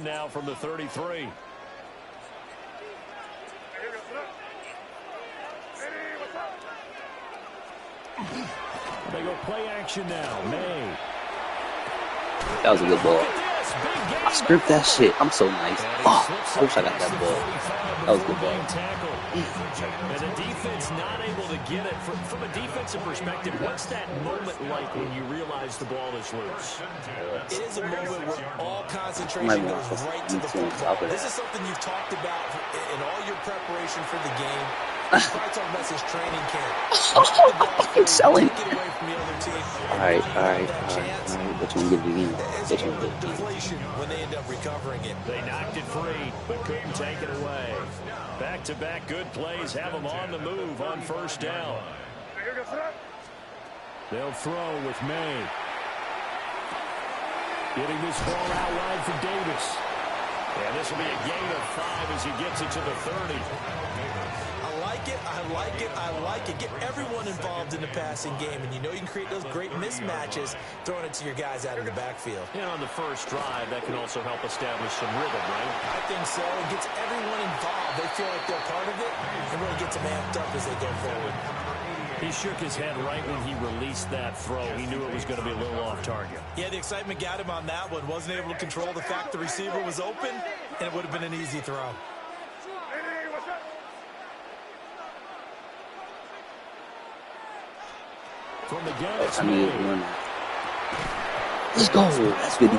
Now from the 33. They go play action now. May. That was a good ball. I script that shit. I'm so nice. Oh, I wish I got that ball. That was a good ball. And the defense not able to get it. From a defensive perspective, what's that moment like when you realize the ball is loose? It is a moment where all concentration goes right to the football. This is something you've talked about in all your preparation for the game. You probably talk about this training camp. I'm selling. Take it away from the other team. All right. Which one get it again? It's a deflation when they end up recovering it. They knocked it free, but couldn't take it away. Back-to-back good plays have them on the move on first down. They'll throw with May. Getting this ball out wide for Davis. And this will be a gain of 5 as he gets it to the 30. I like it. Get everyone involved in the passing game, and you know you can create those great mismatches throwing it to your guys out of the backfield. And on the first drive, that can also help establish some rhythm, right? I think so. It gets everyone involved. They feel like they're part of it, and really gets them amped up as they go forward. He shook his head right when he released that throw. He knew it was going to be a little off target. Yeah, the excitement got him on that one. Wasn't able to control the fact the receiver was open, and it would have been an easy throw. From the gun, it's Let's go. That's good.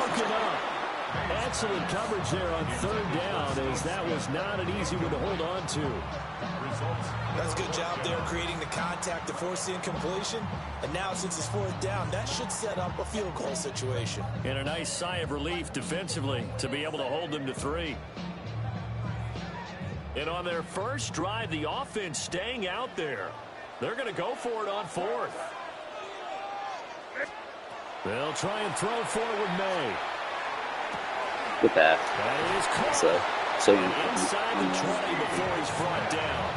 Excellent coverage there on third down, as that was not an easy one to hold on to. That's a good job there creating the contact to force the incompletion. And now since it's fourth down, that should set up a field goal situation. And a nice sigh of relief defensively to be able to hold them to 3. And on their first drive, the offense staying out there. They're going to go for it on 4th. They'll try and throw forward May. Good pass. That is close. So inside the 20 before he's brought down.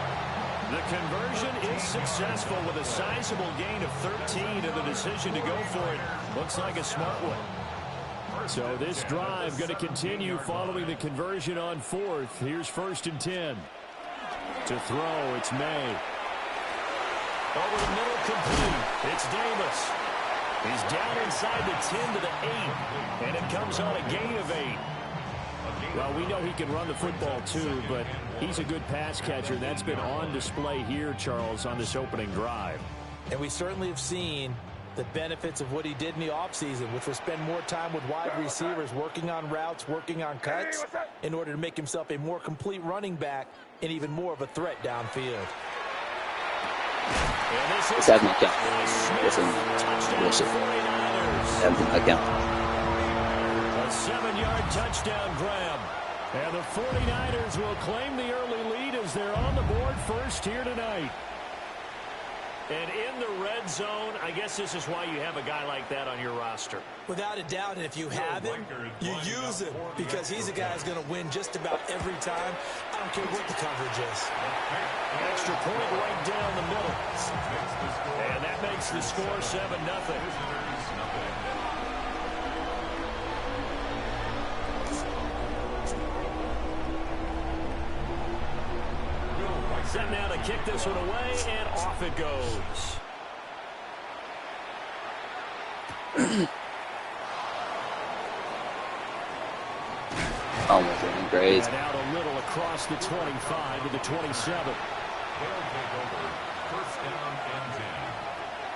The conversion is successful with a sizable gain of 13, and the decision to go for it looks like a smart one. So this drive going to continue following the conversion on 4th. Here's 1st and 10. To throw, it's May. Over the middle, complete. It's Davis. He's down inside the 10 to the 8, and it comes on a gain of 8. Well, we know he can run the football too, but he's a good pass catcher, and that's been on display here, Charles, on this opening drive. And we certainly have seen the benefits of what he did in the offseason, which was spend more time with wide receivers, working on routes, working on cuts, in order to make himself a more complete running back and even more of a threat downfield. This has not count. Listen. That did not count. A 7-yard touchdown grab. And the 49ers will claim the early lead as they're on the board first here tonight. And in the red zone, I guess this is why you have a guy like that on your roster. Without a doubt, and if you have him, you use him, because he's a guy who's going to win just about every time. I don't care what the coverage is. Extra point right down the middle. And that makes the score 7-0. Set now to kick this one away, and off it goes. Almost in grades. And out a little across the 25 to the 27. They'll take over. First down and 10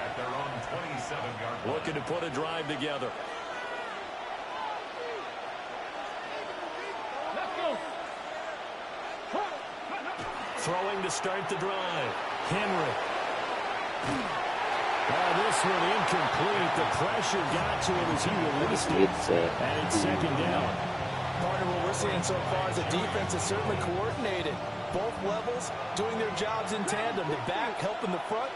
at their own 27-yard line. Looking to put a drive together. Throwing to start the drive. Henry. This one incomplete. The pressure got to him as he released it. And it's second down. Partner, what we're seeing so far is the defense is certainly coordinated. Both levels doing their jobs in tandem. The back helping the front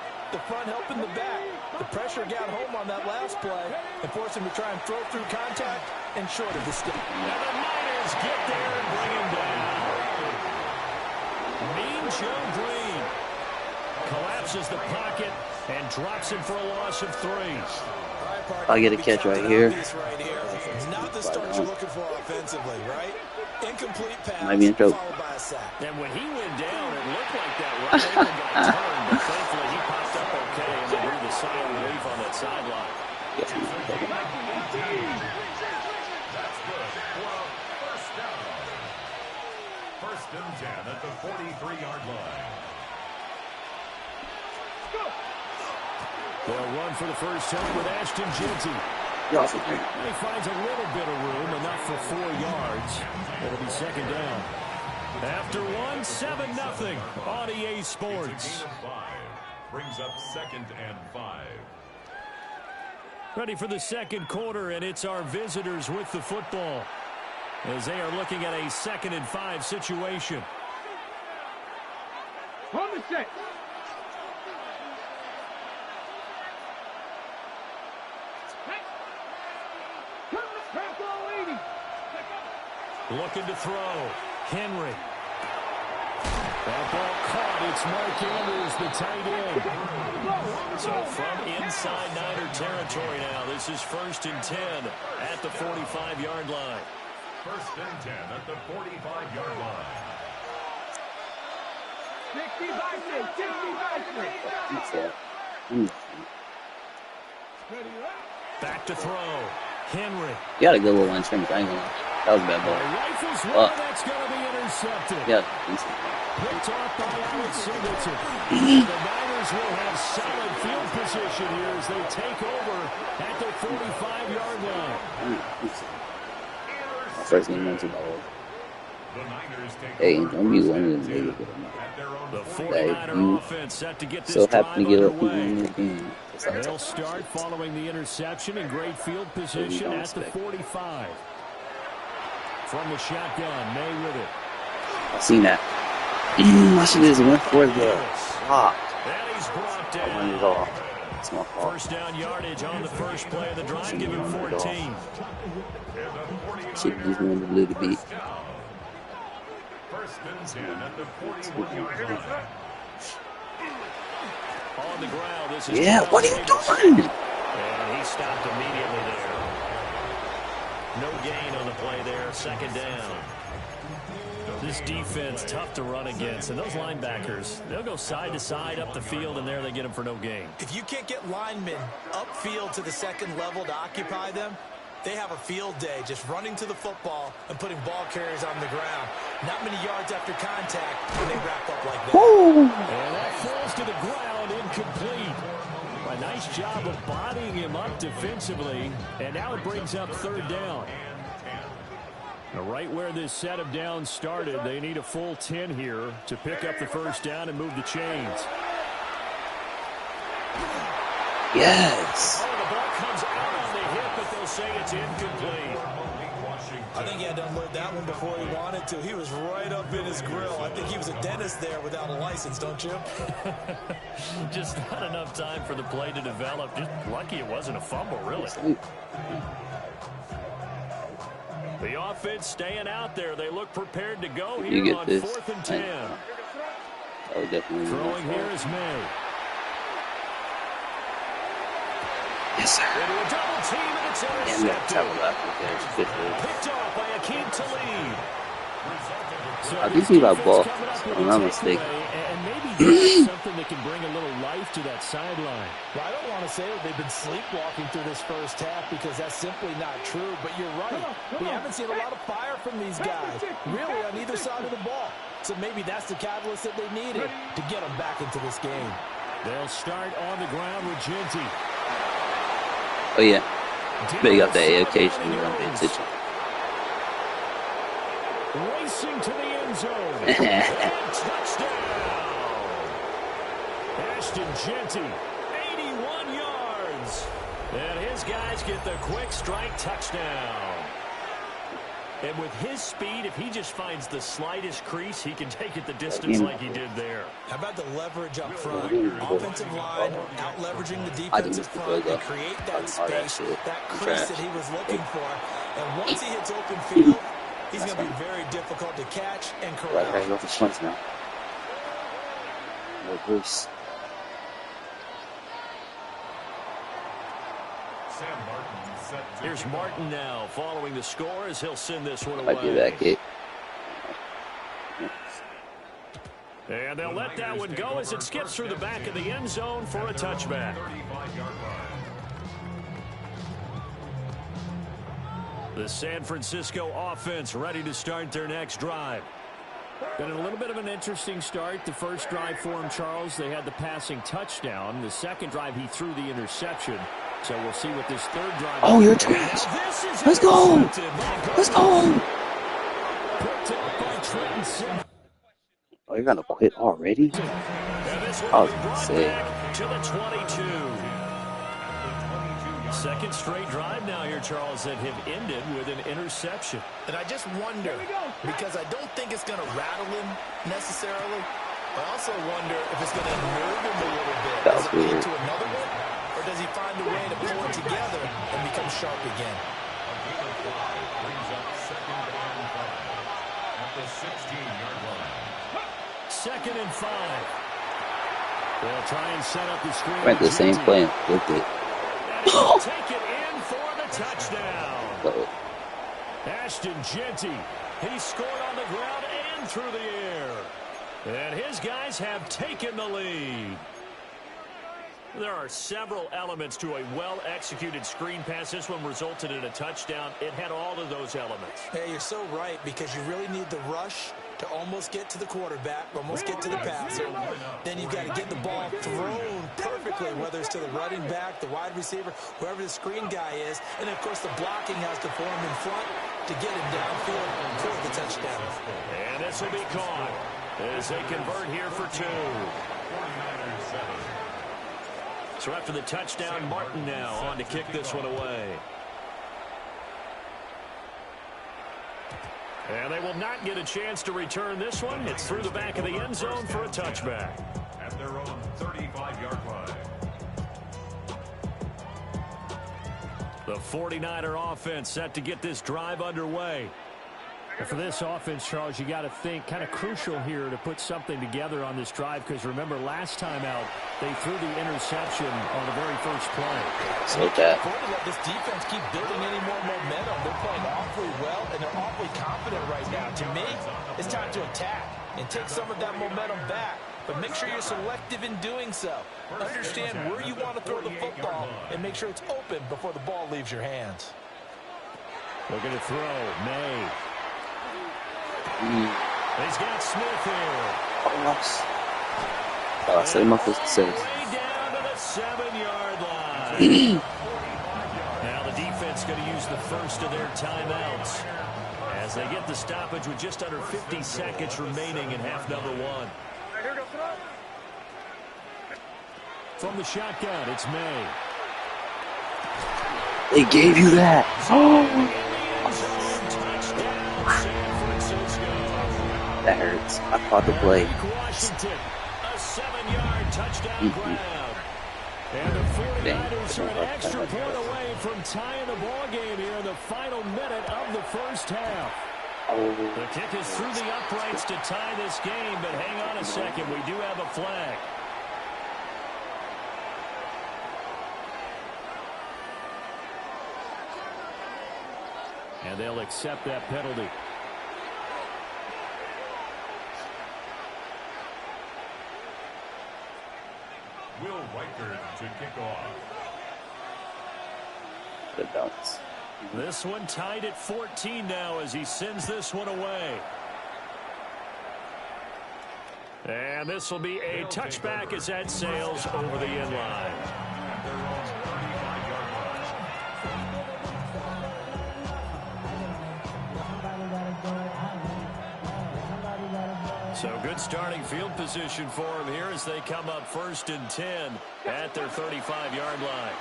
helping the back. The pressure got home on that last play and forced him to try and throw through contact and short of the stick. And the Niners get there and bring him down. Mean Joe Green collapses the pocket and drops him for a loss of 3. All right, part. I get a catch right here. Not the start you're looking for offensively, right? Incomplete pass, Might be in trouble. followed by a sack. And when he went down, it looked like that right ankle got turned, but thankfully he popped up okay and they breathed a sigh of relief on that sideline. Yes, he's in trouble. That's good for a first down. First and 10 at the 43-yard line. They'll run for the first time with Ashton Jeanty. He also He finds a little bit of room, enough for 4 yards. It'll be second down. After 1, 7-0 on EA Sports. It's a gain of 5. Brings up second and 5. Ready for the second quarter, and it's our visitors with the football as they are looking at a 2nd and 5 situation. From the set. Looking to throw. Henry. That ball caught. It's Mark Andrews, the tight end. So from inside Niner territory now, this is 1st and 10 at the 45-yard line. 1st and 10 at the 45-yard line. 60 Back to throw. Henry. You got a good little line scrimmage. I ain't gonna lie. That was a bad ball. Rifles one, that's going to be intercepted. Yeah, decent. Picked off by Alex Singleton. The Niners will have solid field position here as they take over at their 45-yard line. My first game went to the ball. The Niners take Hey, over don't be first one of and them 10 niggas. at their own The 45. 49er offense set to get this So drive happy to get up people underway. in the game. They'll start following the interception in great field position at the 45. From the shotgun, May with it. I seen that. I should have just went for the block. And he's brought I wanted it down. off. It's my fault. First down yardage on the first play of the drive, give him 14. Shit, just wanted to little bit. 1st and 10 at the 41-yard line. On the ground, this is Yeah, what are you doing? And he stopped immediately there. No gain on the play there, second down. This defense, tough to run against. And those linebackers, they'll go side to side up the field, and there they get them for no gain. If you can't get linemen upfield to the second level to occupy them, they have a field day just running to the football and putting ball carriers on the ground. Not many yards after contact when they wrap up like that. Woo! And that falls to the ground, incomplete. A nice job of bodying him up defensively, and now it brings up third down. Now, right where this set of downs started, they need a full 10 here to pick up the first down and move the chains. Yes. Oh, the ball comes out on the hip, but they'll say it's incomplete. I think he had to unload that one before he wanted to. He was right up in his grill. I think he was a dentist there without a license, don't you? Just not enough time for the play to develop. Just lucky it wasn't a fumble, really. The offense staying out there. They look prepared to go You here get on this. 4th and 10. That would definitely be Throwing my here fault. is May. Yes, sir. Into a double team, and it's Damn, that intercepted. tackle that was good. Picked off by Akeem Talib. So I this think he got defense ball, coming up if with I'm a not takeaway, mistaken. and maybe that's something that can bring a little life to that sideline. Well, I don't want to say that they've been sleepwalking through this first half because that's simply not true, but you're right. We haven't seen a lot of fire from these guys, really, on either side of the ball. So maybe that's the catalyst that they needed to get them back into this game. They'll start on the ground with Jeanty. Oh, yeah. But you got that occasion you don't pay attention. Racing to the end zone. And touchdown. Ashton Jeanty, 81 yards. And his guys get the quick strike touchdown. And with his speed, if he just finds the slightest crease, he can take it the distance like he did there. How about the leverage up front? Offensive line, out-leveraging the defensive front to create that space, that crease that he was looking for. And once he hits open field, he's going to be very difficult to catch and corral. Right off the front now. No Bruce. Here's Martin now following the score as he'll send this one Might be that away. kick. And they'll let that one go as it skips through the back of the end zone for a touchback. The San Francisco offense ready to start their next drive. Been a little bit of an interesting start. The first drive for him, Charles, they had the passing touchdown. The second drive, he threw the interception. So we'll see what this third drive... Oh, you're trash. Let's go. Let's go. Oh, you're going to quit already? I was going to say. To the 22. Second straight drive now here, Charles, that have ended with an interception. And I just wonder, because I don't think it's going to rattle him necessarily, I also wonder if it's going to nerve him a little bit. That was Does it lead weird. to another one, or does he find a way to pull it together and become sharp again? Brings up second and 5 at the 16-yard line. 2nd and 5. They'll try and set up the screen. Ran the same play and flipped it. And take it in for the touchdown. So, Ashton Genty, he scored on the ground and through the air. And his guys have taken the lead. There are several elements to a well-executed screen pass. This one resulted in a touchdown. It had all of those elements. Hey, you're so right, because you really need the rush to almost get to the quarterback, almost get to the passer. Then you've got to get the ball thrown perfectly, whether it's to the running back, the wide receiver, whoever the screen guy is. And, of course, the blocking has to form in front to get him downfield for the touchdown. And this will be caught as they convert here for 2. So after the touchdown, Martin now on to kick this one away. And they will not get a chance to return this one. It's through the back of the end zone for a touchback. At their own 35-yard line. The 49er offense set to get this drive underway. And for this offense, Charles, you got to think kind of crucial here to put something together on this drive, because remember last time out they threw the interception on the very first play. so that. Can't afford to let this defense keep building any more momentum. They're playing awfully well, and they're awfully confident right now. To me, it's time to attack and take some of that momentum back. But make sure you're selective in doing so. Understand where you want to throw the football and make sure it's open before the ball leaves your hands. Looking to throw. May. He's got Smith here. Oh, set him up for success. Way down to the 7-yard line. Now the defense going to use the first of their timeouts as they get the stoppage with just under 50 seconds remaining in half number 1. From the shotgun, it's May. They gave you that. That hurts. I caught the play. Washington, a 7-yard touchdown grab. And the 49ers are an extra point away from tying the ball game here in the final minute of the first half. The kick is through the uprights to tie this game, but hang on a second. We do have a flag. And they'll accept that penalty. Will Riker to kick off. The bounce. This one tied at 14 now as he sends this one away. And this will be a touchback as that sails over the end line. So good starting field position for him here as they come up 1st and 10 at their 35-yard line.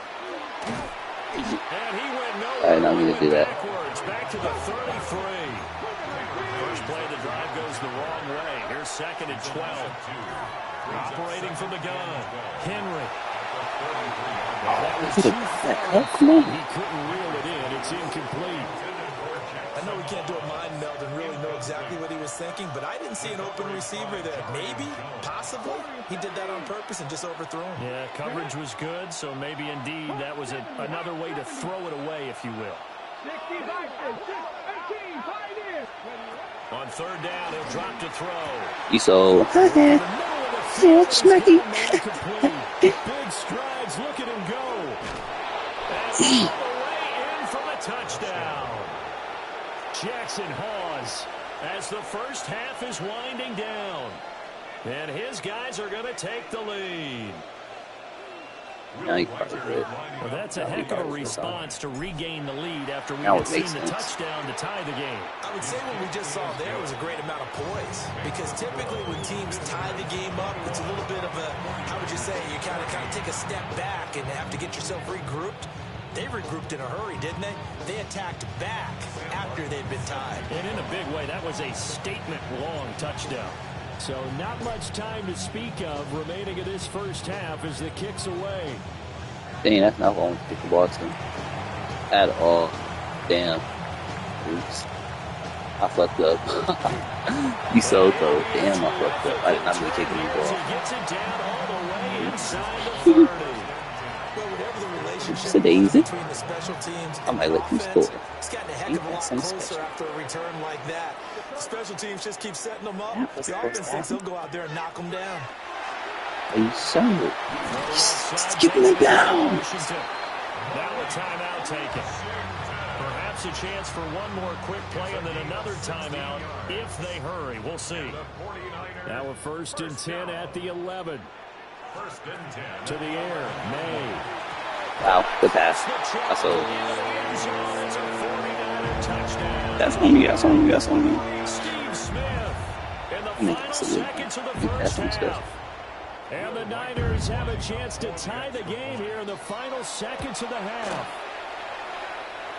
And he went nowhere. I'm going to do that. Backwards, back to the 33. First play of the drive goes the wrong way. Here's 2nd and 12. Operating from the gun. Henry. That was too far. He couldn't reel it in. It's incomplete. I know we can't do a mind meld and really know exactly exactly what he was thinking, but I didn't see an open receiver there. Maybe, possibly, he did that on purpose and just overthrew him. Yeah, coverage was good, so maybe indeed that was another way to throw it away, if you will. On third down, he'll drop to throw. You so Smacky. Big strides, look at him go. That's all the way in from a touchdown. Jackson Hawes as the first half is winding down. And his guys are going to take the lead. No, you probably could. Well, that's a heck of a response to regain the lead after we had seen the touchdown to tie the game. I would say what we just saw there was a great amount of poise, because typically when teams tie the game up, it's a little bit of a, how would you say, you kind of take a step back and have to get yourself regrouped. They regrouped in a hurry, didn't they? They attacked back after they'd been tied. And in a big way, that was a statement-long touchdown. So not much time to speak of remaining in this first half as the kick's away. Dang, that's not going to pick the ball to at all. Damn. Oops. I fucked up. You so cold. Damn, I fucked up. I did not really kick the ball. Gets it down all the way inside the 30. It's a daisy. Between the special teams, I might let him score. it's gotten a heck of a lot closer after a return like that. The special teams just keep setting them up. The offense thinks they'll go out there and knock them down. Are you so? Just keeping them down. Now a timeout taken. Perhaps a chance for one more quick play and then another timeout if they hurry. We'll see. Now a 1st and 10 at the 11. To the air. May. Wow, good pass. That's all. That's on me. That's on me. That's on me. Steve Smith in the final seconds of the first half. And the Niners have a chance to tie the game here in the final seconds of the half.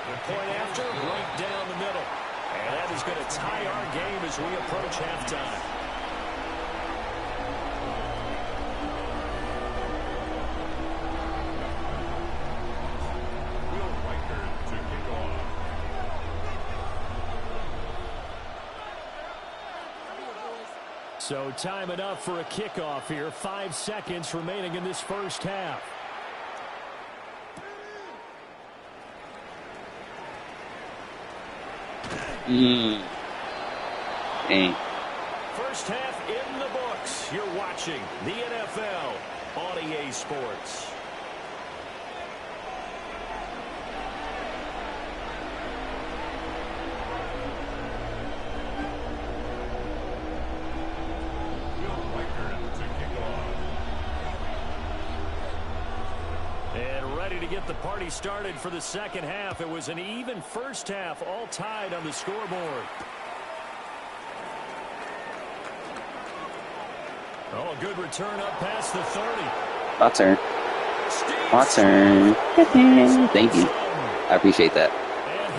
The point after, right down the middle. And that is going to tie our game as we approach halftime. So time enough for a kickoff here. 5 seconds remaining in this first half. Dang. First half in the books. You're watching the NFL on EA Sports. To get the party started for the second half. It was an even first half, all tied on the scoreboard. Oh, a good return up past the 30. My turn. My turn. Thank you. I appreciate that.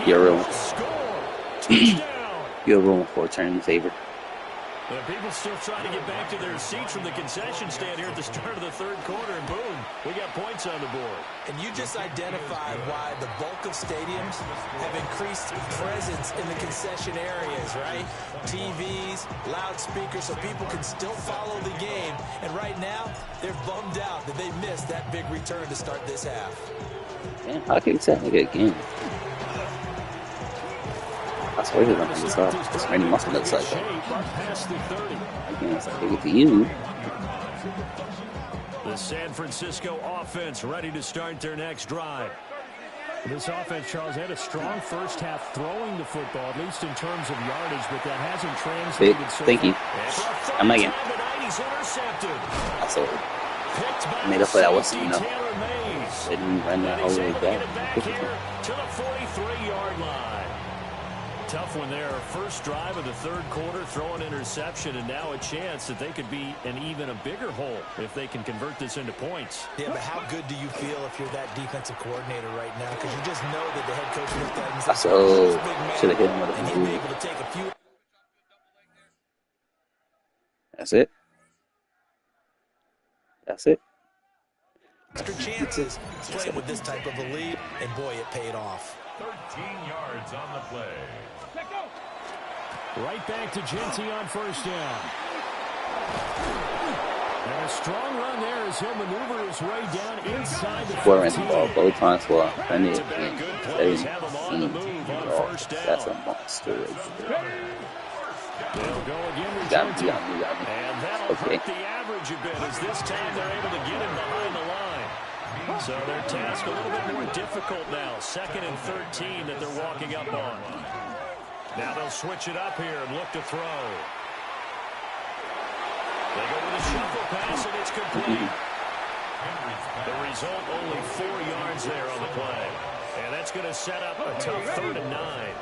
You're a real. You're a real for turn in favor. The people still trying to get back to their seats from the concession stand here at the start of the third quarter, and boom, we got points on the board. And you just identified why the bulk of stadiums have increased presence in the concession areas, right? TVs, loudspeakers, so people can still follow the game. And right now, they're bummed out that they missed that big return to start this half. Man, how can you say like a game? I swear to them, it's off. It's Randy Moss on that side. Again, it's like, look at you. The San Francisco offense ready to start their next drive. This offense, Charles, had a strong first half throwing the football, at least in terms of yardage, but that hasn't translated so Thank you. I'm again. I saw it. Made up for that wasn't enough. They didn't run that whole way back. To the 43-yard line. Tough one there. First drive of the third quarter, throw an interception, and now a chance that they could be in even a bigger hole if they can convert this into points. Yeah, but how good do you feel if you're that defensive coordinator right now? Because you just know that the head coach looked at him and said, should have hit him with and he'd be able to take a few. That's it. That's it. Extra chances playing with this type of a lead, and boy, it paid off. 13 yards on the play. Right back to Genty on first down. And a strong run there as he'll maneuver his way down inside the 15. We're in the ball both times for plenty of Good games. plays have him on the move on first down. That's a monster right there. They'll go again with Got Genty. me. And that'll Okay. hurt the average a bit as this time they're able to get him behind the line. So their task a little bit more difficult now. 2nd and 13 that they're walking up on. Now they'll switch it up here and look to throw. They go with a shuffle pass, and it's complete. The result, only 4 yards there on the play. And that's going to set up a tough 3rd and 9.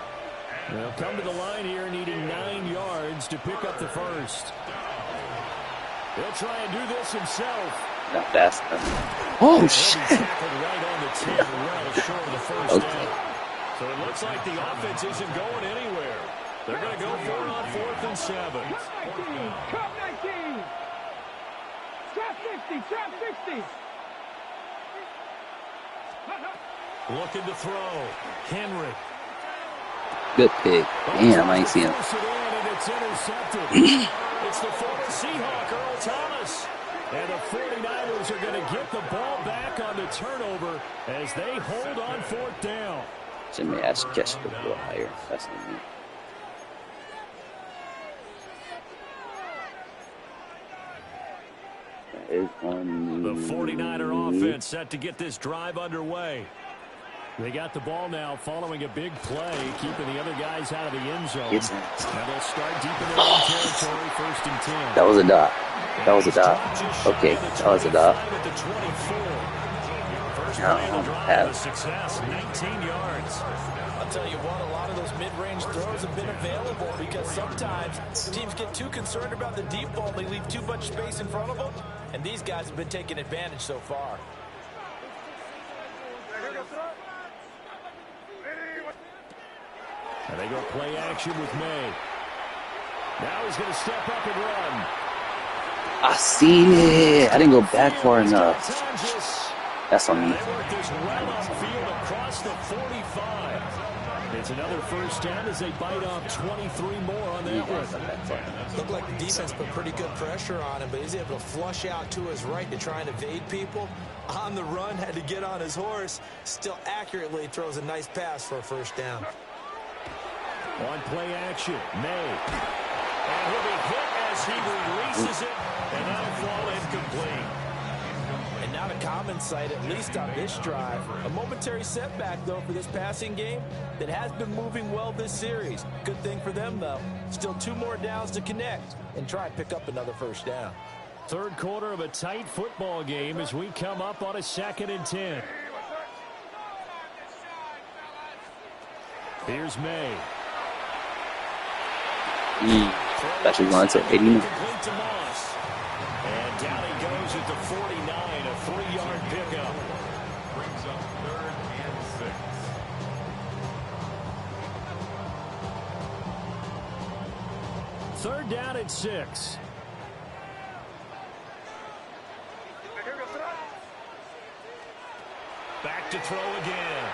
They'll come to the line here needing 9 yards to pick up the first. He'll try and do this himself. Not fast enough. Oh, shit. Right on the 10, well short of the first down. So it looks like the offense isn't going anywhere. They're going to go for it on 4th and 7. Trap 19. Trap 50. Trap 50. Looking to throw. Henry. Good pick. Damn, I ain't seen him. It's intercepted. It's the former Seahawk, Earl Thomas. And the 49ers are going to get the ball back on the turnover as they hold on 4th down. Jimmy has to catch the ball higher. That's what I mean. The 49er offense set to get this drive underway. They got the ball now following a big play, keeping the other guys out of the end zone. And they'll start deep in their own territory, 1st and 10. That was a dot. That was a dot. Okay, that was a dot. First No, play of the drive have. was success, 19 yards. I'll tell you what, a lot of those mid-range throws have been available because sometimes teams get too concerned about the deep ball. They leave too much space in front of them, and these guys have been taking advantage so far. And they go play action with May. Now he's going to step up and run. I seen it. I didn't go back far enough. That's on me. They work this well upfield across the 45. It's another first down as they bite off 23 more on that one. Looked like the defense put pretty good pressure on him, but he's able to flush out to his right to try and evade people. On the run, had to get on his horse. Still accurately throws a nice pass for a first down. On play action, May. And he'll be hit as he releases it, and that'll fall incomplete. And not a common sight, at least on this drive. A momentary setback, though, for this passing game that has been moving well this series. Good thing for them, though. Still 2 more downs to connect and try and pick up another first down. 3rd quarter of a tight football game as we come up on a 2nd and 10. Here's May. That should run to 80. And down he goes at the 49, a 3-yard pickup. Brings up 3rd and 6. 3rd down at 6. Back to throw again.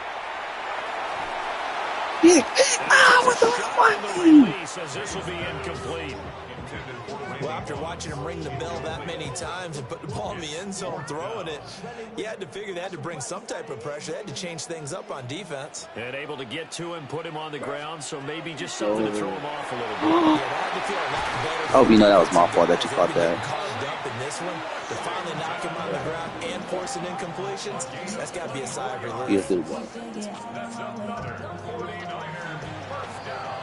What the fuck? Release as this will be incomplete. Well, after watching him ring the bell that many times and put the ball in the end zone throwing it, you had to figure they had to bring some type of pressure. They had to change things up on defense. And able to get to him, put him on the ground, so maybe just something to throw him off a little bit. I hope you know that was my fault that you caught that. Carved up in this one to finally knock him on the ground and force an incompletions. That's got to be a sigh of relief. Here's the one. That's another 49er first down.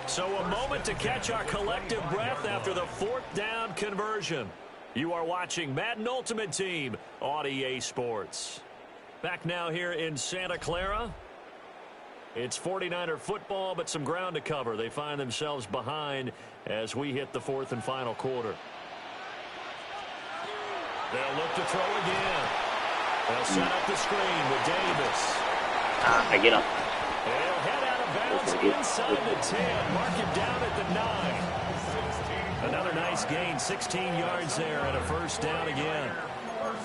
So a moment to catch our collective breath after the 4th down conversion. You are watching Madden Ultimate Team on EA Sports. Back now here in Santa Clara. It's 49er football, but some ground to cover. They find themselves behind as we hit the 4th and final quarter. They'll look to throw again. They'll set up the screen with Davis. I get him. They'll head out of bounds inside the 10. Mark him down at the 9. Another nice gain, 16 yards there and a first down again.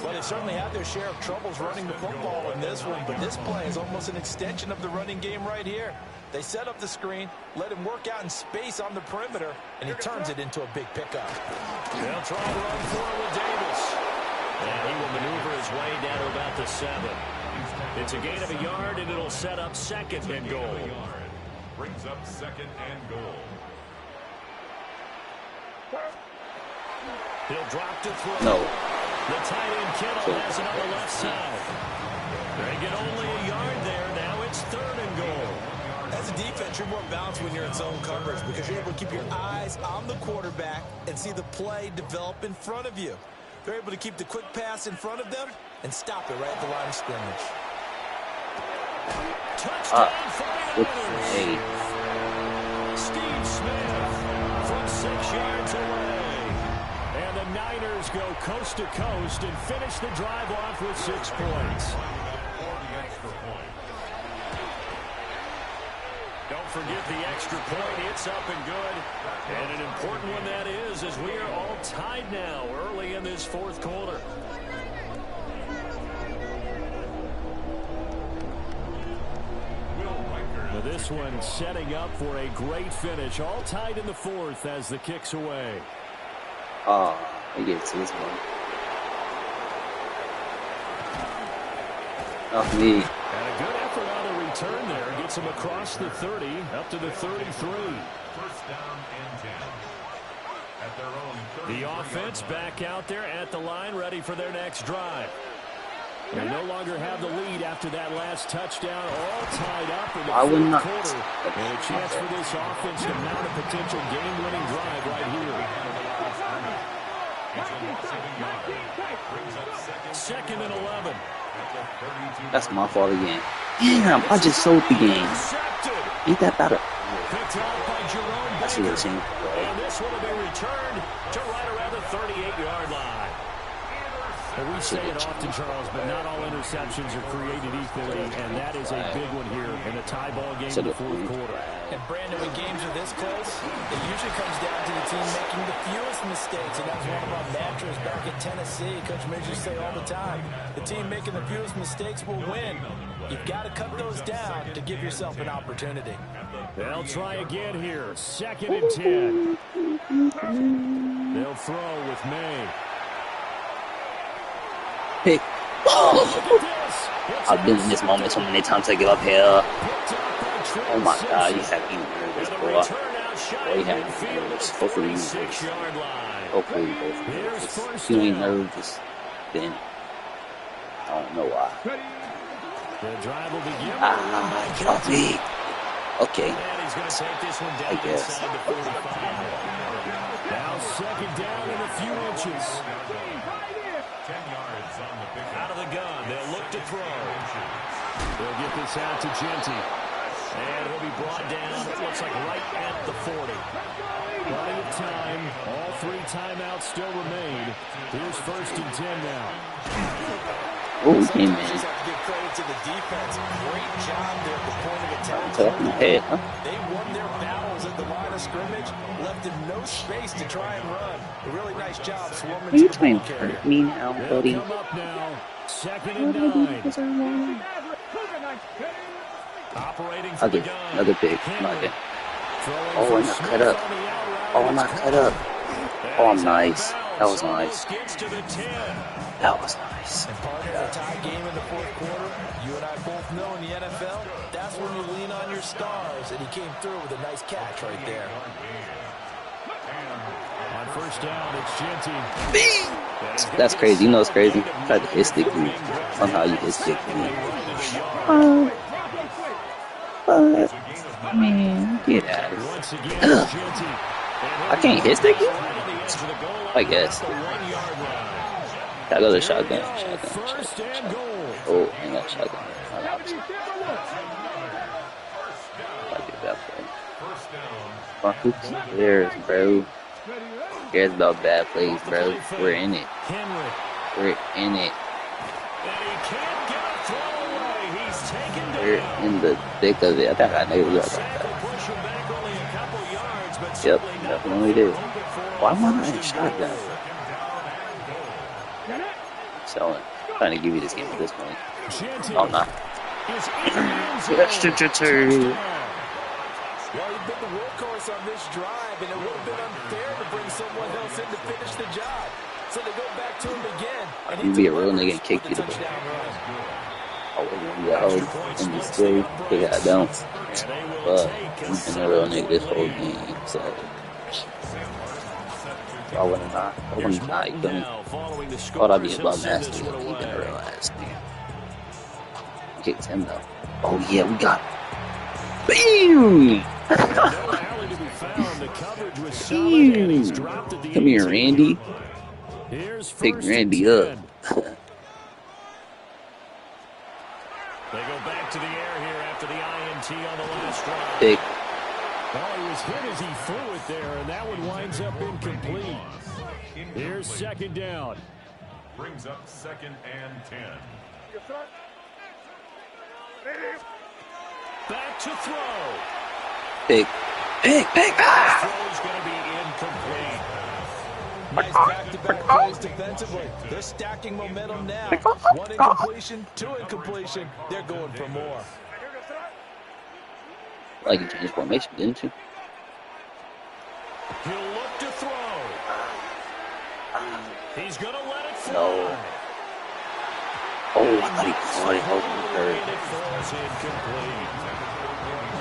Well, they certainly had their share of troubles running the football in this one, but this play is almost an extension of the running game right here. They set up the screen, let him work out in space on the perimeter, and he turns it into a big pickup. They'll try to run for it with Davis. And he will maneuver his way down to about the 7. It's a gain of a yard, and it'll set up second and goal. Brings up second and goal. He'll drop to throw. No. The tight end Kittle has it on the left side. They get only a yard there. Now it's third and goal. As a defense, you're more balanced when you're in zone coverage because you're able to keep your eyes on the quarterback and see the play develop in front of you. They're able to keep the quick pass in front of them and stop it right at the line of scrimmage. Touchdown for the Hey. Steve Smith from 6 yards away. And the Niners go coast to coast and finish the drive off with 6 points. Don't forget the extra point. It's up and good. And an important one that is, as we are all tied now early in this fourth quarter. Now this one setting up for a great finish. All tied in the fourth as the kick's away. Oh, he gets this one. Off me. And a good effort on the return there. Gets him across the 30, up to the 33. First down and 10. At their own 30. The offense back out there at the line, ready for their next drive. They no longer have the lead after that last touchdown, all tied up in the fourth quarter. And a chance for this offense to mount a potential game-winning drive right here. Second and 11. That's my fault again. Damn, I just sold the game. Ain't that better? I should have seen. And this one will be returned to right around the 38-yard line. And we say it often, Charles, but not all interceptions are created equally, and that is a big one here in a tie ball game in the fourth quarter. And Brandon, when games are this close, it usually comes down to the team making the fewest mistakes, and that was one of our mantras back in Tennessee. Coach Midge used to say all the time, the team making the fewest mistakes will win. You've got to cut those down to give yourself an opportunity. They'll try again here. Second and 10. They'll throw with May. Pick. I've been in this moment so many times I give up here. Oh my god, you have me nervous, boy. Boy, you have me nervous. Hopefully you nervous. Hopefully you both nervous. If you ain't nervous, then I don't know why. Coffee. Okay. I guess. Now second down and a few inches. 10 yards on the pick. Out of the gun, they'll look to throw. They'll get this out to Genty. And he'll be brought down, it looks like right at the 40. Plenty of time. All 3 timeouts still remain. Here's first and 10 now. Oh, hey, man. Just have to give credit to the defense. Great job there at the point of attack. Tough in the head, huh? They won their battles at the line of scrimmage, left him no space to try and run. A really nice job swarming Are you to the trying ball to carrier. hurt me now, buddy? Come up now. Second and 9. Operating from the gun. Another big. Another. Oh, I'm not cut up. Oh, I'm not cut up. Oh, I'm nice. That was nice. That was nice. And partner, a tie game in the fourth quarter, you and I both know in the NFL, that's when you lean on your stars, and he came through with a nice catch right there. On first down, it's Genty. That's crazy. You know it's crazy? Tried to hit stick me. Somehow you hit stick me. But, man, get out of here. I can't hit stick you? I guess. I got a shotgun. Oh, I got a shotgun. I get that play. Who cares, bro? Who cares about bad plays, bro? We're in it. We're in it. We're in the thick of it. I think I know about that. Yep, definitely did. Why am I not in shotgun? Selling. Trying to give you this game at this point. Oh, I'm not. Well, he's been the workhorse on this drive, and it would have been unfair to bring someone else in to finish the job. So they go back to him again, and he be a real nigga and kick you the ball. touchdown run. Oh, in this day, they got dunks. But he's been a real nigga this whole game, so I wouldn't not couldn't. Thought I'd be above master, but he's been a real ass nigga. Kicked him though. Oh yeah, we got BAM! Come here, Randy. Pick Randy up. They go back to the air here after the INT on the last drive. Pick. Well, he was hit as he threw it there, and that one winds up incomplete. Here's second down. Brings up 2nd and 10. Back to throw. Pick. Ah! Throw's going to be incomplete. Nice back-to-back plays defensively. They're stacking momentum now. One incompletion, two incompletion. They're going for more. Like you changed formation, didn't you? He'll look to throw. He's going to let it fly. No. Oh, I thought he caught it. And it falls incomplete.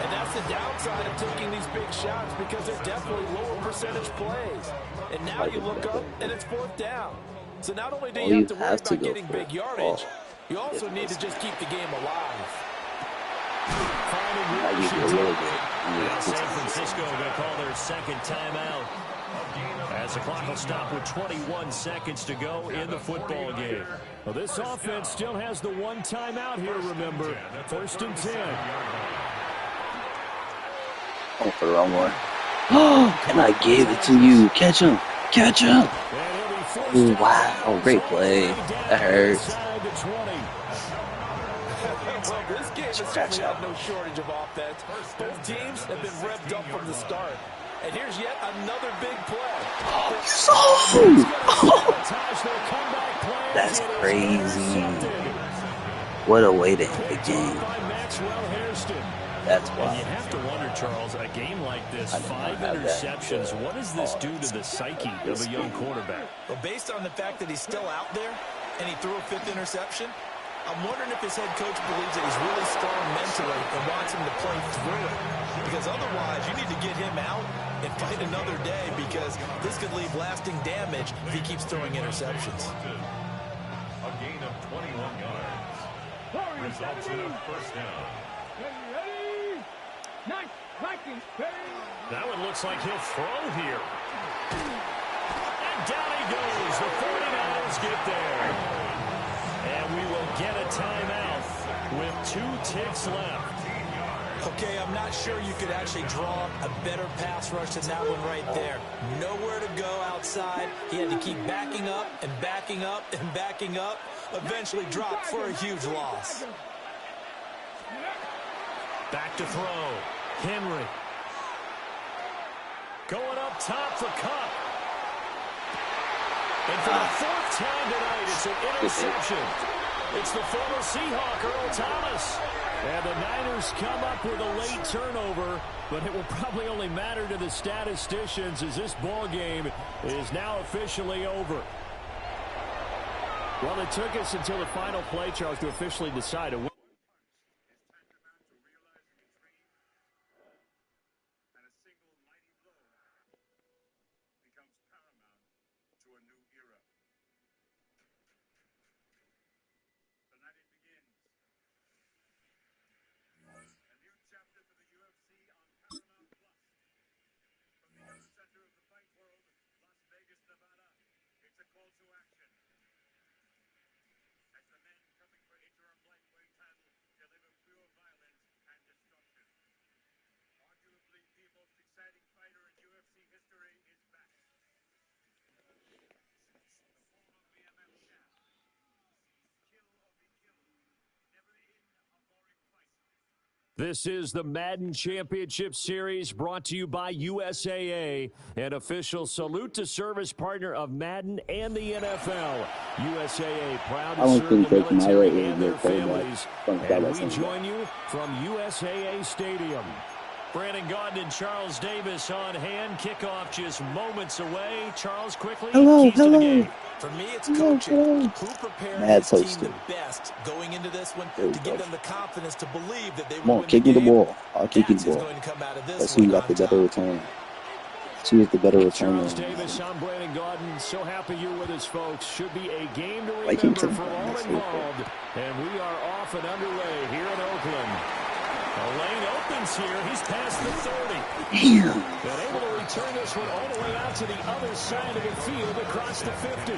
And that's the downside of taking these big shots because they're definitely lower percentage plays. And now you look up and it's 4th down. So not only do you have to worry about getting big yardage, you also need to just keep the game alive. San Francisco going to call their second timeout as the clock will stop with 21 seconds to go in the football game. Well, this offense still has the one timeout here, remember. 1st and 10. Oh, for the wrong one. Oh, and I gave it to you. Catch him. Catch him. Oh, wow. Oh, great play. That hurts. Well, this game has certainly had no shortage of offense. Both teams have been revved up from the start. And here's yet another big play. That's crazy. What a way to end the game. That's why. And you have to wonder, Charles, a game like this, 5 interceptions, what does this do to the psyche of a young quarterback? Well, based on the fact that he's still out there and he threw a 5th interception, I'm wondering if his head coach believes that he's really strong mentally and wants him to play through it. Because otherwise, you need to get him out and fight another day because this could leave lasting damage if he keeps throwing interceptions. A gain of 21 yards. Results in a 1st down. That one looks like he'll throw here. And down he goes. The 49ers get there. And we will get a timeout with 2 ticks left. Okay, I'm not sure you could actually draw a better pass rush than that one right there. Nowhere to go outside. He had to keep backing up and backing up and backing up. Eventually dropped for a huge loss. Back to throw. Henry. Going up top for Cup. And for the 4th time tonight, it's an interception. It's the former Seahawk, Earl Thomas. And the Niners come up with a late turnover, but it will probably only matter to the statisticians as this ball game is now officially over. Well, it took us until the final play, Charles, to officially decide a winner. This is the Madden Championship Series brought to you by USAA, an official salute to service partner of Madden and the NFL. USAA proud to serve the military and their families. And we join you from USAA Stadium. Brandon Gaudin and Charles Davis on hand. Kickoff just moments away. Charles, quickly, Hello, keys to the game. For me, it's hello, coaching. hello. Who prepared Mad his team toasted. the best going into this one There we to give go. them the confidence to believe that they Come would on, win kick the me the game? ball. I'll kick you That's the who's ball. going to come out of this Let's see who one got the on better top. return. Let's see who's the better Charles returner. Davis, I'm Brandon Gaudin. So happy you're with us, folks. Should be a game to Like him remember to for all involved. And we are off and underway here in Oakland. The lane opens here. He's past the 30. Damn. And able to return this one all the way out to the other side of the field across the 50.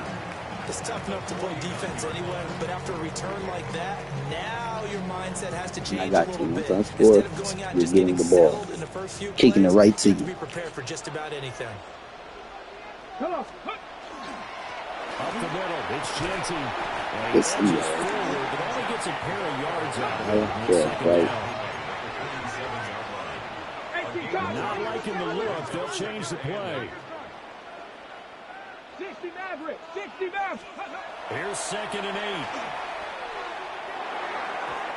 It's tough enough to play defense anyway, but after a return like that, now your mindset has to change I got a little you. bit. Once on score, Instead of going out and you're just getting getting the ball. settled in the first few Kicking plays, it right to you have to you. be prepared for just about anything. Come on. Up the middle, it's Genty. And he It's in edges there. forward, but only gets a pair of yards out of it. Yeah, And it's second right. down. 18 times. Not liking the look. They'll change the play. 60 Maverick. 60 Maverick. Here's 2nd and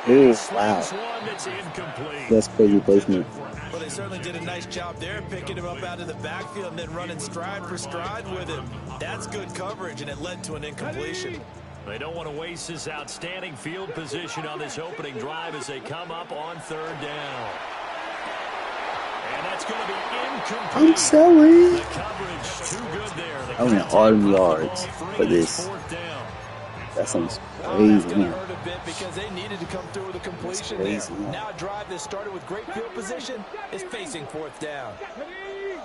8. Ooh, wow. Slings one that's incomplete. That's crazy placement. Well, they certainly did a nice job there, picking him up out of the backfield and then running stride for stride with him. That's good coverage, and it led to an incompletion. They don't want to waste this outstanding field position on this opening drive as they come up on 3rd down. And that's going to be incomplete. I'm selling. The coverage too good there. The I went contact all them brought the yards ball free. for this. It's 4th down. That sounds Well, crazy, that's going to man. hurt a bit because they needed to come through with a completion there. Crazy, man. Now a drive that started with great field position is facing 4th down. Ready?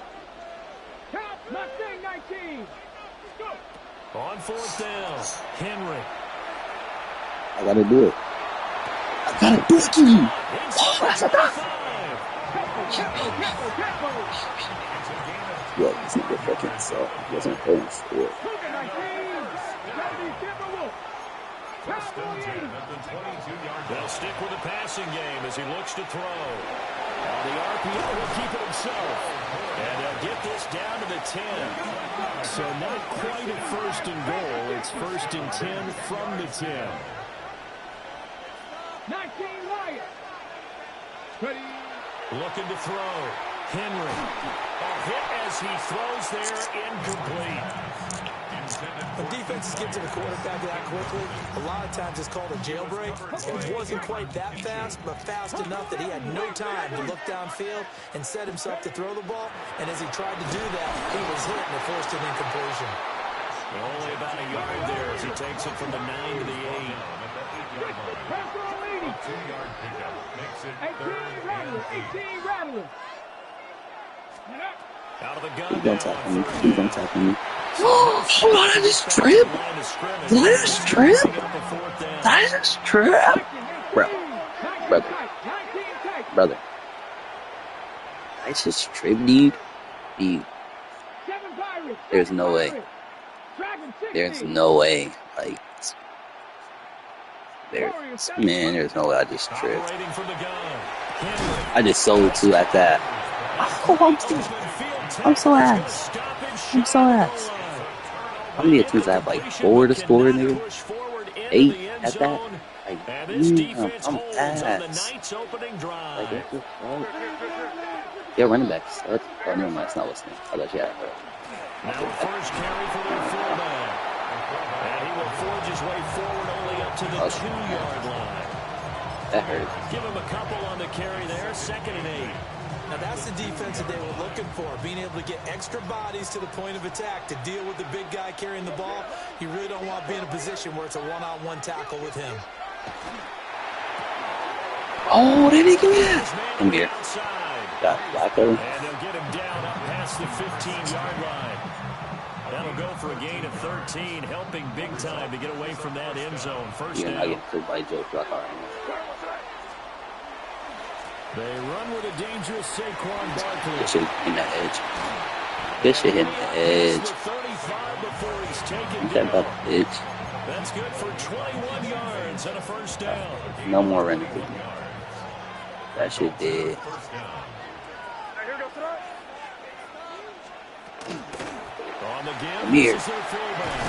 Count. Mustang 19. Go. On 4th down, Henry. I gotta do it. I gotta do it to you. Oh, that's a dunk. Yo, this nigga fucking suck. He wasn't playing score. Cougar 19. 70 Timberwolf. First and 10 at the 22-yard They'll line. stick with the passing game as he looks to throw. Now the RPO will keep it himself. And they'll get this down to the 10. So not quite a 1st and goal. It's 1st and 10 from the 10. 19 Wyatt. Ready? Looking to throw. Henry. A hit as he throws there, incomplete. When defenses get to the quarterback that quickly, a lot of times it's called a jailbreak. It wasn't quite that fast, but fast enough that he had no time to look downfield and set himself to throw the ball. And as he tried to do that, he was hit and it forced an incompletion. Only about a yard there as he takes it from the 9 to the 8. Press roll 80. 2-yard pickup makes it 18 Rattler. 18 Rattler. Get up. Out of the Please gun don't now. tackle me. Please don't tackle me. Hold on, I just tripped. Did I just trip? Did I just trip? Bro. Brother. 19 take. Brother. I just tripped, dude. Dude. 7 Pirates. There's no way. Dragon 60. There's no way. Like, there's no way I just tripped. Operating from the gun. Henry. I just sold two at that. Oh, I'm so ass. I'm so ass. How many attempts I have? Like 4 to score, nigga? 8 at that? Like, I'm ass. Like, what the fuck? Yeah, running backs. Oh, never mind. It's not listening. I thought you had her. Now first carry for their fullback. And he will forge his way forward only up to the 2-yard line. That hurt. Give him a couple on the carry there. 2nd and 8. Now that's the defense that they were looking for, being able to get extra bodies to the point of attack to deal with the big guy carrying the ball. You really don't want to be in a position where it's a one-on-one tackle with him. Oh, they didn't give me that. Come here. Got Flacco. And they'll get him down up past the 15-yard line. That'll go for a gain of 13, helping big time to get away from that end zone. First You're not down. getting killed by Joe Flacco. They run with a dangerous Saquon Barkley. This shit hitting the edge. This shit hitting the edge. 35 before he's taken You got down. that bitch. That's good for 21 yards and a first down. No more running. That shit dead. On the game, Come here. this is their fullback.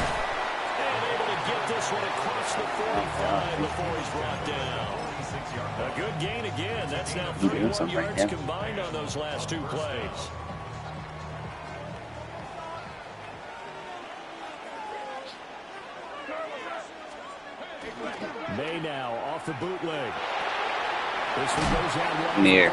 And able to get this one across the 45 before he's brought down. A good gain again. That's now You doing 31 something right yards now? combined on those last 2 plays. May now off the bootleg. This one goes out Come here.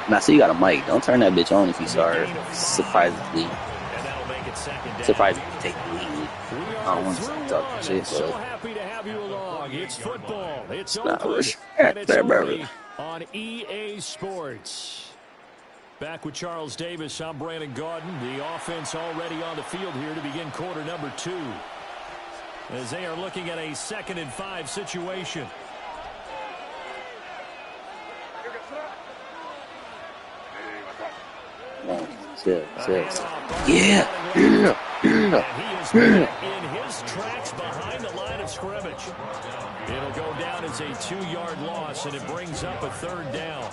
Now, see, you got a mic. Don't turn that bitch on if you start surprisingly. And that'll make it second down. Surprisingly take the lead. We I are don't want to through talk one. shit, So but happy to have you along. It's football. It's not Oakland, respect and it's that, only brother. on EA Sports. Back with Charles Davis, I'm Brandon Gaudin. The offense already on the field here to begin quarter number 2. As they are looking at a 2nd and 5 situation. Yeah. And he is met in his tracks behind the line of scrimmage. It'll go down as a 2-yard loss, and it brings up a 3rd down.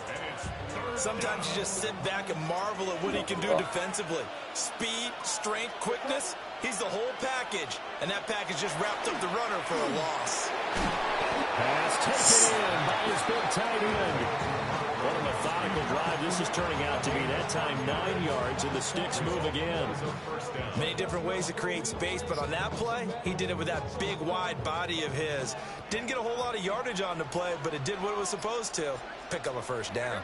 Sometimes you just sit back and marvel at what he can do defensively. Speed, strength, quickness. He's the whole package. And that package just wrapped up the runner for a loss. Pass taken in by his big tight end. What a methodical drive this is turning out to be. That time 9 yards, and the sticks move again. Many different ways to create space, but on that play, he did it with that big, wide body of his. Didn't get a whole lot of yardage on the play, but it did what it was supposed to. Pick up a 1st down.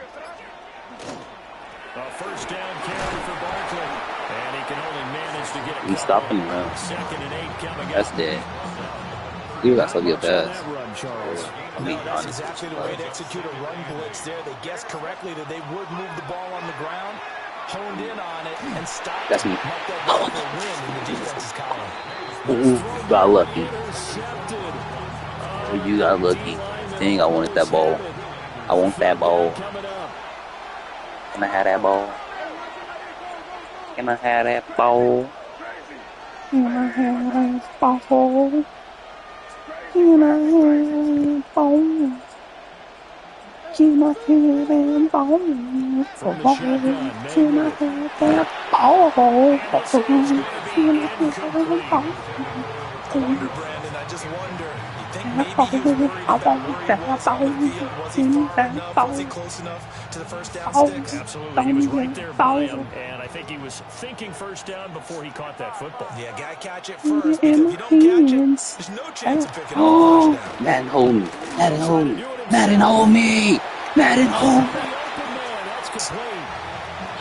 A 1st down carry for Barkley. And he can only manage to get it. He's stopping around. 2nd and 8 coming That's up. dead. You got to get That fast. run, Charles. I mean, No, that's honestly. exactly the way to execute a run blitz there. They guessed correctly that they would move the ball on the ground, honed in on it, and stopped That's it. me. Marked that ball for a win in the defense's column. Ooh, got lucky. Intercepted. Oh, you got lucky. Dang, I wanted that ball. I want that ball. Coming up. Can I have that ball? Can I have that ball? Can I have that ball? Can I have that ball? Can I have that ball? From the shotgun, Can I Maywood. have that ball? Can I have that ball? I wonder, Brandon, I just wonder, you think maybe he was worried about where he was on the field? Was he far enough? Was he close enough to the 1st down sticks? Absolutely. He was right there by him, and I think he was thinking 1st down before he caught that football. Yeah, gotta catch it first, because if you don't catch it, there's no chance of picking up Oh, a 1st down. Madden hold me. Madden hold me. Madden hold me. Madden hold me. The open man, that's complete.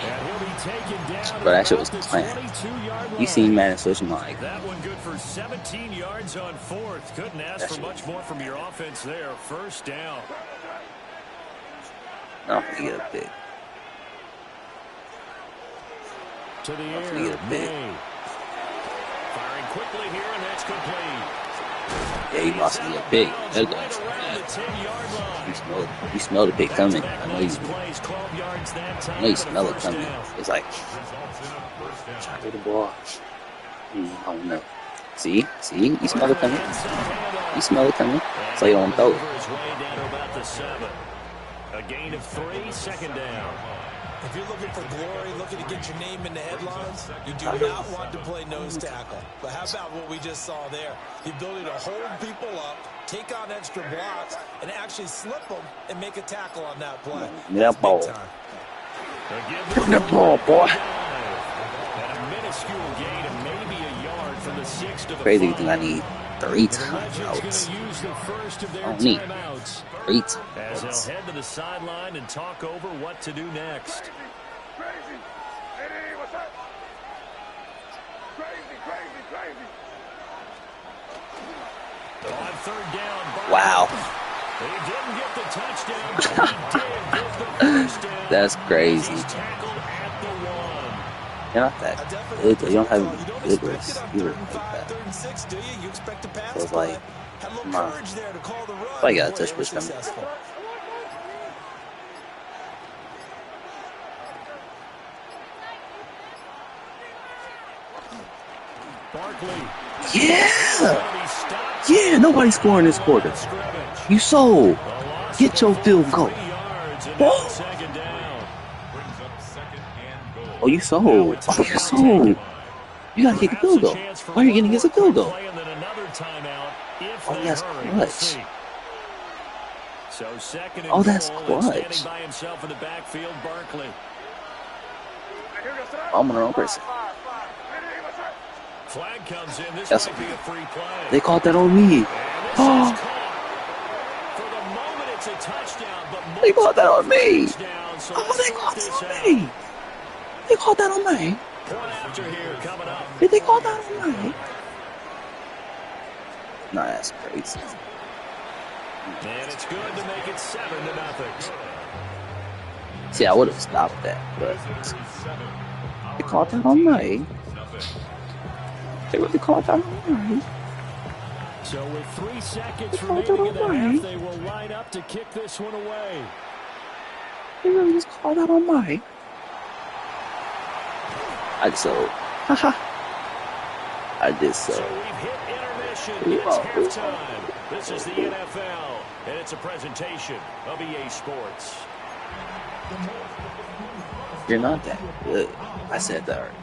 And he'll be taken down. Bro, that shit was at the planned. 22-yard line. You seen Madden switch my like, That one good for 17 yards on 4th. Couldn't ask That for shit- much more from your offense there. 1st down. I'm gonna get a pick. To the air. Hopefully get a big. May. Firing quickly here, and that's complete. Yeah, he lost me a pick. That's Right going around the 10-yard line. You smell the pick coming. I know you. Plays 12 yards that time, I know you and a smell it 1st coming. down. It's like try to get the ball. I don't know. See, you smell it coming. You smell it coming. So you don't throw it. His way down to about the 7. A gain of 3, 2nd down. If you're looking for glory, looking to get your name in the headlines, you do not want to play nose tackle. But how about what we just saw there? The ability to hold people up, take on extra blocks, and actually slip them and make a tackle on that play. Give me that ball. Give Give me that ball, boy. And a minuscule gain of maybe a yard from the 6 to the Crazy 5. thing I need 3 The timeouts. Legends going to use the first of their I don't need timeouts 3 as they'll timeouts. head to the sideline and talk over what to do next. On 3rd down, Wow. he didn't get the touchdown, but he did get the 1st down. That's crazy. He's tackled at the 1. You're not that good. You don't have any good receivers like that. 3rd and 6, do you? You expect to pass So it's like, had a little come on. courage there to call the run. I got a Boy, touch they were push coming. successful. Barkley. Yeah! Yeah, nobody's scoring this quarter. You sold. Get your field goal. Oh, Second down. Brings up 2nd and goal. oh you sold. Oh, you sold. You gotta get the field goal. All you're getting is a field goal. Play and then another timeout if Oh, they that's hurry. clutch. We'll see. So second and Oh, that's goal, and standing clutch. by himself in the backfield, Barkley. I'm on the wrong person. Flag comes in. This That's might be a free play. They called that on me. And this is Oh, caught. For the moment, it's a touchdown, but they called that on me. touchdown, so Oh, let's they sort called this that on out. me. They called that on me. Point after here coming up. Did they call that on me? Nah, that's crazy. And it's good to make it 7-0. See, I would have stopped that, but they called that on me. They really called that on me. So with 3 seconds They called remaining in that the on half, me. they will line up to kick this one away. They really just called that on me. I just so, haha. I just So so. we've hit intermission. It's halftime. This is the NFL, and it's a presentation of EA Sports. You're not that good. I said that already.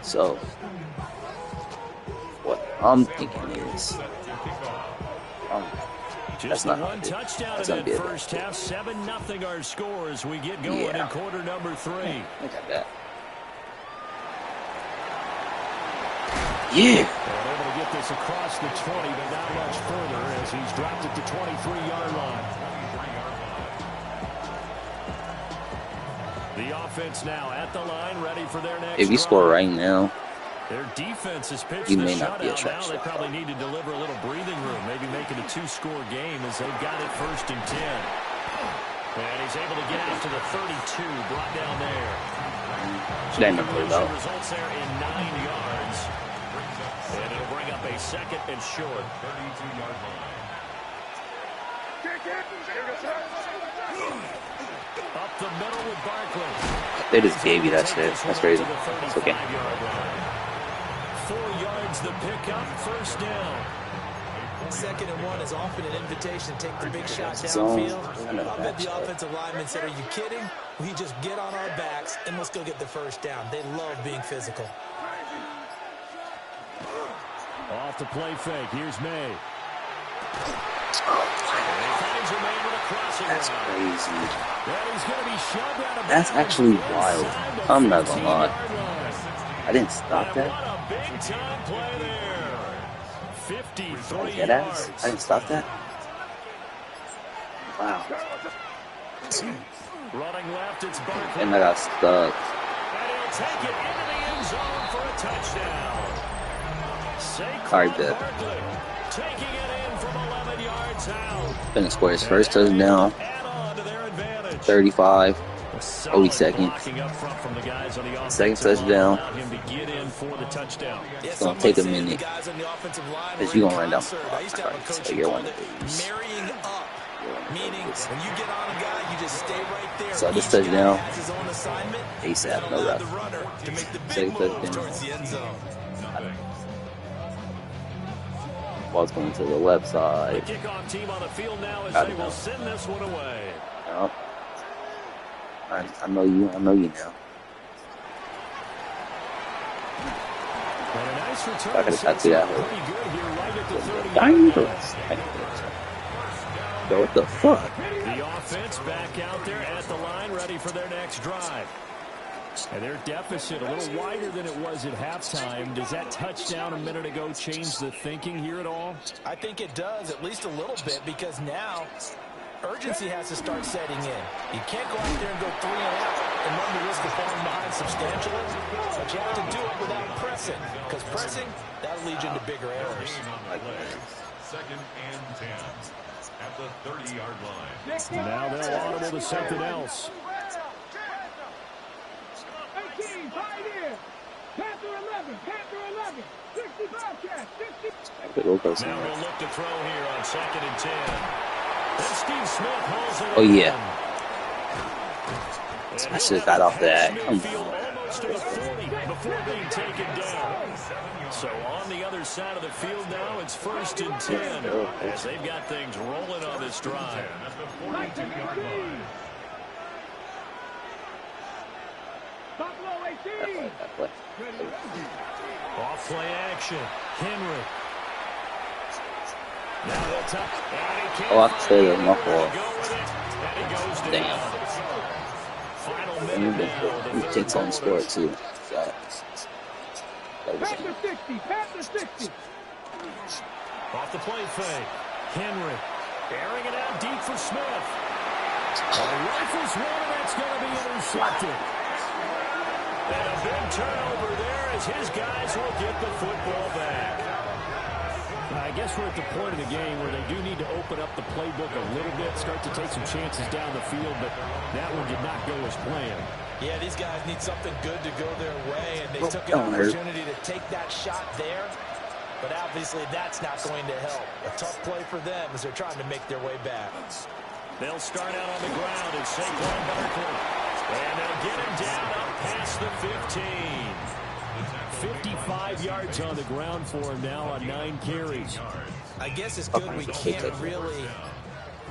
So, what I'm thinking is, that's Just not the how I one do it. touchdown That's in gonna that be first half. 7-0 our score as we get going Yeah. in quarter number 3. I got that. Yeah. And able to get this across the 20, but not much further as he's dropped at the 23-yard line. The offense now at the line, ready for their next If you score drive. right now, Their defense has pitched you the may not be a shutout. trash Now they shot. probably need to deliver a little breathing room, maybe make it a 2-score game as they've got it 1st and 10. And he's able to get out to the 32, brought down there. So That number though. results there in 9 yards. And it'll bring up a 2nd and short. 32-yard line. Up the middle with Barkley. They just gave you that shit. That's crazy. It's okay. 4 yards the pickup, 1st down. 2nd and 1 is often an invitation to take the big shot Zone. downfield. I know I bet the that. offensive lineman said, are you kidding? We just get on our backs and let's go get the 1st down. They love being physical. Off the play fake. Here's May. That's crazy. He's going to be shoved out of That's bounds actually inside wild. the I'm not gonna 15-yard lie. line. I didn't stop And that. what a big-time play there. 53 Like dead ass. yards. I didn't stop that. Wow. Running left, it's Barkley. And I got stuck. And he'll take it into the end zone for a touchdown. Saquon All right, bet. Barkley taking it in from 11 yards out. Finna score his first touchdown. Add on to their advantage. 35. Solid 40 seconds. blocking up front from the guys on the Second offensive line touchdown. allowed him to get in for the touchdown. It's gonna take a minute. Because you gonna run down. I used to have a coach So who you're called one it of these. marrying up. Meaning, when you get on a guy, you just stay right there. So this Each guy touchdown, has his own assignment. ASAP, That'll no allow ref. the runner to make the big Second move touchdown. towards the end zone. Ball's going to the left The side. kickoff team on the field now as I they don't will know. send this one away. Yep. I know you. I know you now. And a nice return. I gotta sets see that up hole. pretty good here right at the 30-yard Dangerous. line. Yo, what the fuck? The offense back out there at the line, ready for their next drive. And their deficit a little wider than it was at halftime. Does that touchdown a minute ago change the thinking here at all? I think it does, at least a little bit, because now urgency has to start setting in. You can't go out there and go 3 and out and run the risk of falling behind substantially, but you have to do it without pressing, because pressing, that'll lead you into bigger errors. 2nd and 10 at the 30-yard line. Now they'll audible to something else. 18, Pioneer. Panther 11, Panther 11. 65 catch, 60. We'll go Now somewhere. we'll look to throw here on 2nd and 10. And Steve Smith holds it. Oh, yeah. And I should have got off that. Come midfield on. almost to the 40 before being taken down. So on the other side of the field now, it's 1st and 10 as they've got things rolling on this drive. At the 42-yard line. Buffalo 18. That play. Off play action. Henry. Oh, I can say that. My fault. Damn. He takes on the score, too. Panther 60, Panther 60. Off the play fake. Henry airing it out deep for Smith. Rifles one, and that's going to be intercepted. And a big turnover there as his guys will get the football back. I guess we're at the point of the game where they do need to open up the playbook a little bit, start to take some chances down the field, but that one did not go as planned. Yeah, these guys need something good to go their way, and they took an opportunity to take that shot there, but obviously that's not going to help. A tough play for them as they're trying to make their way back. They'll start out on the ground and Saquon Barkley. And they'll get him down up past the 15. 55 yards on the ground for him now on 9 carries. I guess it's good we can't really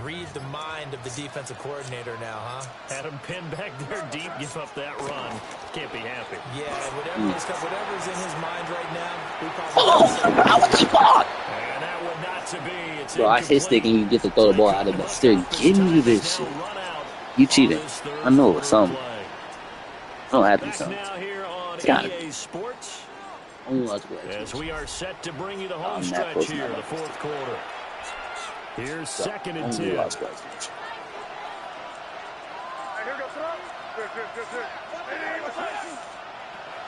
read the mind of the defensive coordinator now, huh? Had him pinned back there deep, give up that run. Can't be happy. Yeah, whatever's in his mind right now, we probably... I was spot! And that would not to be. It's bro, I hit stick and you get to throw the ball out of the still giving you this shit. You cheating. I know it's something. I don't have to be something. Got it. As we are set to bring you the home stretch here, the fourth quarter. Here's second and 10.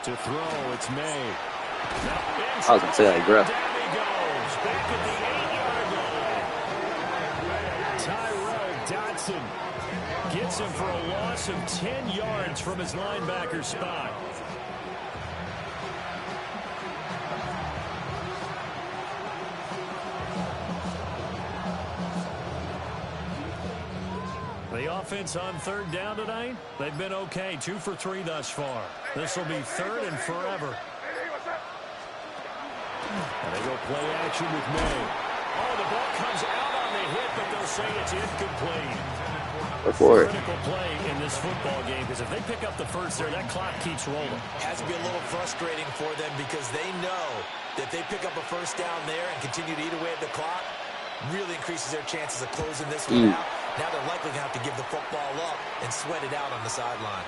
To throw, it's May. I was gonna say that, bro. Down he goes, back at the 8-yard line. Tyrell Dodson gets him for a loss of 10 yards from his linebacker spot. The offense on third down tonight, they've been okay. 2 for 3 thus far. This will be third and forever. And they go play action with May. Oh, the ball comes out on the hit, but they'll say it's incomplete. Before it. Critical play in this football game, because if they pick up the first there, that clock keeps rolling. Has to be a little frustrating for them because they know that they pick up a first down there and continue to eat away at the clock, really increases their chances of closing this one out. Now they're likely going to have to give the football up and sweat it out on the sideline.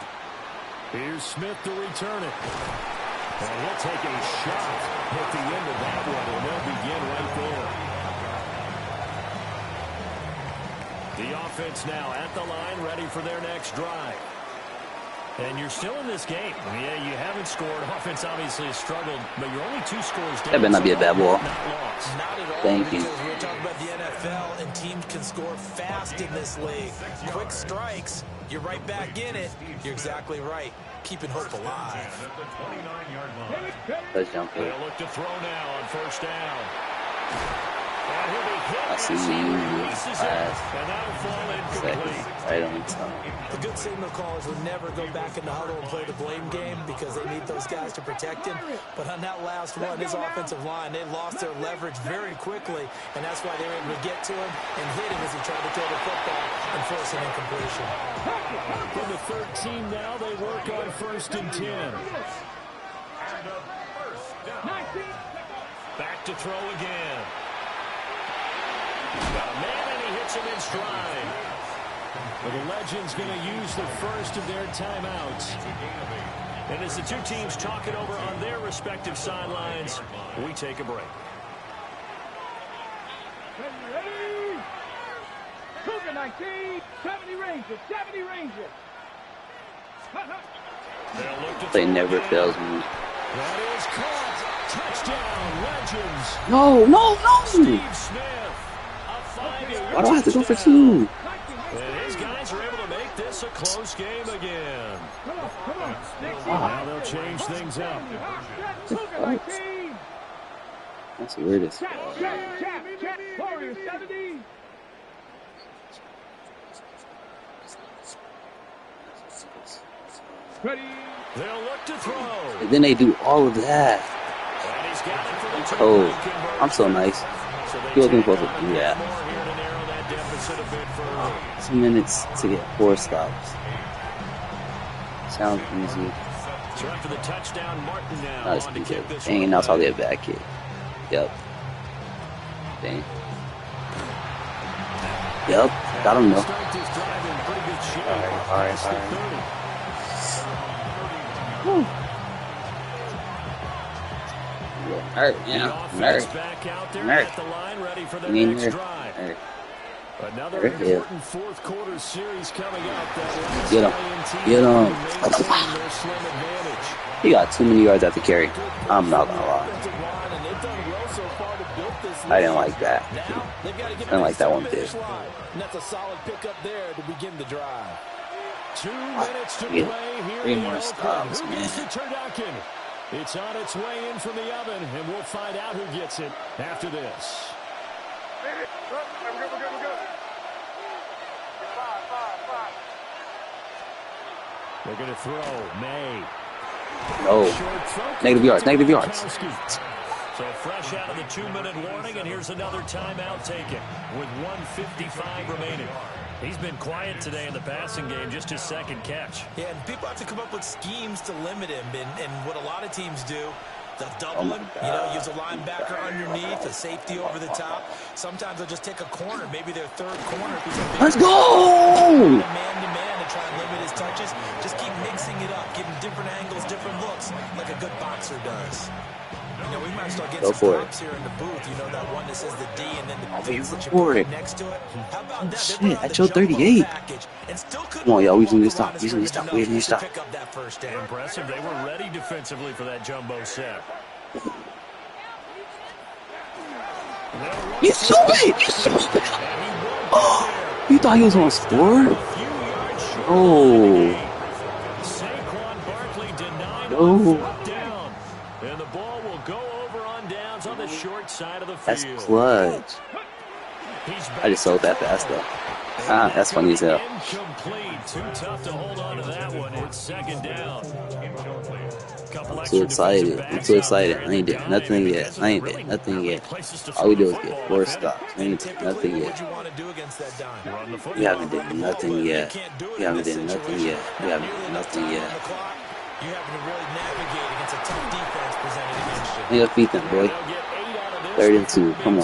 Here's Smith to return it. And he'll take a shot at the end of that one, and they'll begin right there. The offense now at the line, ready for their next drive. And you're still in this game. Yeah, you haven't scored. Offense obviously has struggled, but you're only 2 scores down. That better not be a bad ball. Not at all. Thank you. We're talking about the NFL, and teams can score fast in this league. Quick strikes, you're right back in it. You're exactly right. Keeping hope alive. Touchdown. They'll look to throw now on first down. And he'll be hit. I see you last second, right on time. The good signal callers would never go back in the huddle and play the blame game because they need those guys to protect him. But on that last one, his offensive line, they lost their leverage very quickly, and that's why they were able to get to him and hit him as he tried to throw the football and force an incompletion. From the 13 now, they work on first and 10. Back to throw again. Got a man, and he hits him in stride. Well, the Legends going to use the first of their timeouts. And as the two teams talk it over on their respective sidelines, we take a break. Ready? Cougar 19, 70 Rangers, 70 Rangers. They never fails me. That is caught. Touchdown, Legends. No. Steve Smith, a 5-yard. Why do I have to go for 2? And his guys are able to make this a close game again. Come on. Now they'll change things up. Cougar 19. That's the weirdest. Check. Warriors 70. Ready. They'll look to throw. And then they do all of that. And he's got it for the Oh, two-point conversion. I'm so nice. So they You wasn't take supposed to do one that. more here to narrow that deficit a bit further. 2 minutes to get 4 stops. Sounds easy. So after the touchdown, Martin now Not as on to good. kick this Dang, one now I'll back. get a back kick. Yep. Dang. Yep, got him though. All right. Alright, yeah. Alright. You in here. Alright. Another important fourth quarter series coming up. Get him. Get him. He got too many yards after carry. I'm not gonna lie. I didn't like that. I didn't like that one bit. That's a solid pickup there to begin the drive. 2 minutes to play here. 3 more stops, man. It's on its way in from the oven, and we'll find out who gets it after this. They're going to throw. May. No. Negative yards. So fresh out of the 2-minute warning, and here's another timeout taken with 1:55 remaining. He's been quiet today in the passing game, just his second catch. Yeah, and people have to come up with schemes to limit him, and what a lot of teams do, they'll double him, use a linebacker underneath, a safety over the top. Sometimes they'll just take a corner, maybe their third corner. Let's go! Man-to-man to try and limit his touches. Just keep mixing it up, giving different angles, different looks, like a good boxer does. We might start getting some props here in the booth. That one that says the D and then the face that you put next to it. How about that? Shit, I chose 38. Come on, y'all. We need to stop. Pick up that first down. Impressive. They were ready defensively for that jumbo set. You stupid! Oh, you thought he was going to score? Oh. Saquon Barkley denied Oh. down. And the ball will go over on downs on the short side of the field. That's clutch. I just sold that fast though. That's funny as hell. Incomplete. Too tough to hold on to that one. It's second down. I'm too excited. I ain't did nothing yet. All we do is get 4 stops. We ain't did nothing yet. We haven't did nothing yet. You having to really navigate against a tough defense presented against you. Nigga, beat them, boy. 3rd and 2. Come on.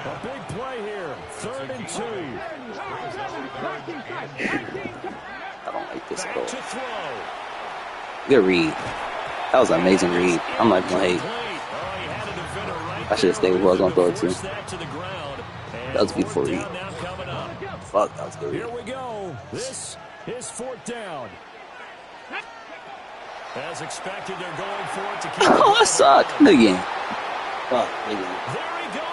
A big play here. 3rd and 2. I don't like this at all. Good read. That was an amazing read. I'm not gonna hate. I should have stayed with who I was gonna throw it to. That was a beautiful read. Fuck, that was good read. Here we go. This is 4th down. As expected, they're going for it to keep. Oh, I suck. Again. Fuck, again.